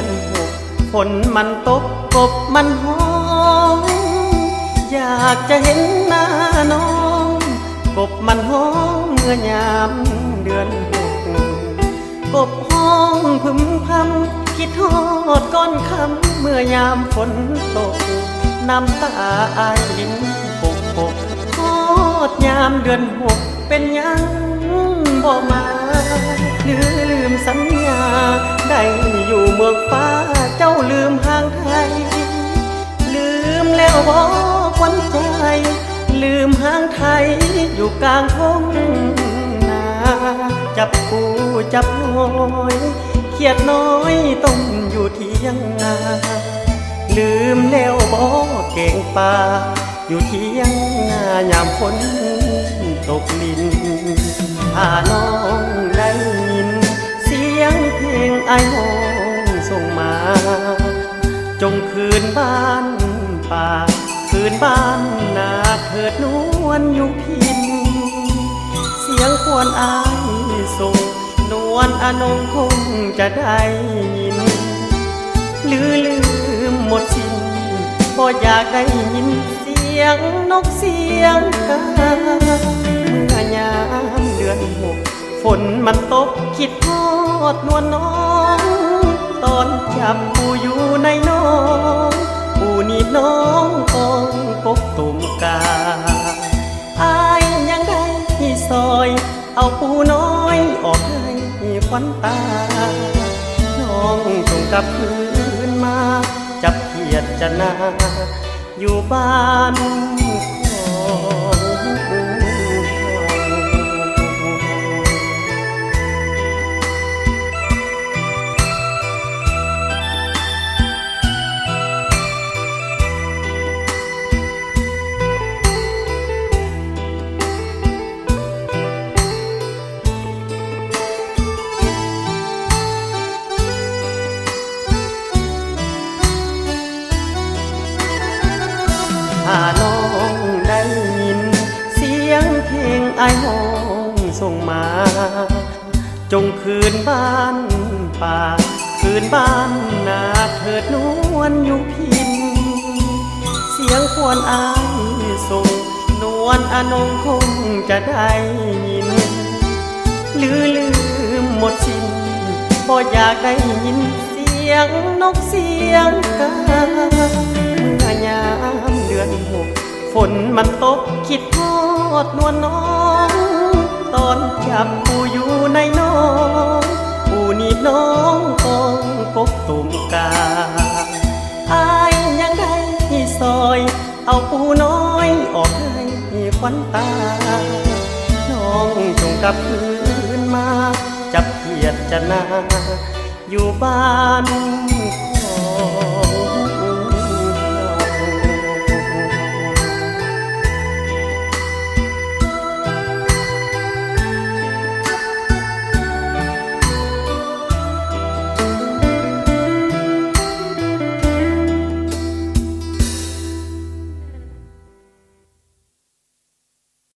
อนหกฝนมันตกกบมันห้องอยากจะเห็นหน้าน้องกบมันห้องเมื่อยามเดือนหกกบห้องพึมพำคิดทอดก้อนคำเมื่อยามฝนตกน้ำตาอายลิ้นปกปกทอดยามเดือนหกเป็นยังบ่มาหรือลืมสัญญาได้อยู่เมืองฟ้าเจ้าลืมห่างไทยลืมแล้วบอกวันใจลืมห่างไทยอยู่กลางทุ่งนาจับปูจับหอยเขียดน้อยต้มอยู่เที่ยงนาลืมแล้วบอกเก่งป่าอยู่เที่ยงนายามฝนตกลินถ้าน้องได้ยินเสียงเพลงไอ้ห้องส่งมาจงคืนบ้านป่าคืนบ้านนาเถิดนวลอยู่พินเสียงควรอายส่งนวลอนงคงจะได้ยินลืมหมดสิ้นบ่อยากได้ยินเสียงนกเสียงกาเมื่อยามเดือนหกฝนมันตกคิดทอดนวลน้องตอนจับปูอยู่ในน้องปูนี่น้องกองกบตุ่มกาอายยังได้ซอยเอาปูน้อยออกให้ควันตาน้องจงกลับคืนมาจับเขียดจะนาอยู่บ้านถ้าน้องได้ยินเสียงเพลงไอ้ห้องส่งมาจงคืนบ้านป่าคืนบ้านนาเถิดนวลอยู่พินเสียงควรอายส่งนวลอนงคงจะได้ยินลืมหมดสิ้นบ่อยากได้ยินเสียงนกเสียงกาเมื่อยามเดือนหกฝนมันตกคิดทอดนวลน้องตอนจับปูอยู่ในน้องปูนี่น้องกองกบตุ่มกาอายยังได้ซอยเอาปูน้อยออกให้ควันตาน้องจงกลับคืนมาจับเขียดจะนาอยู่บ้าน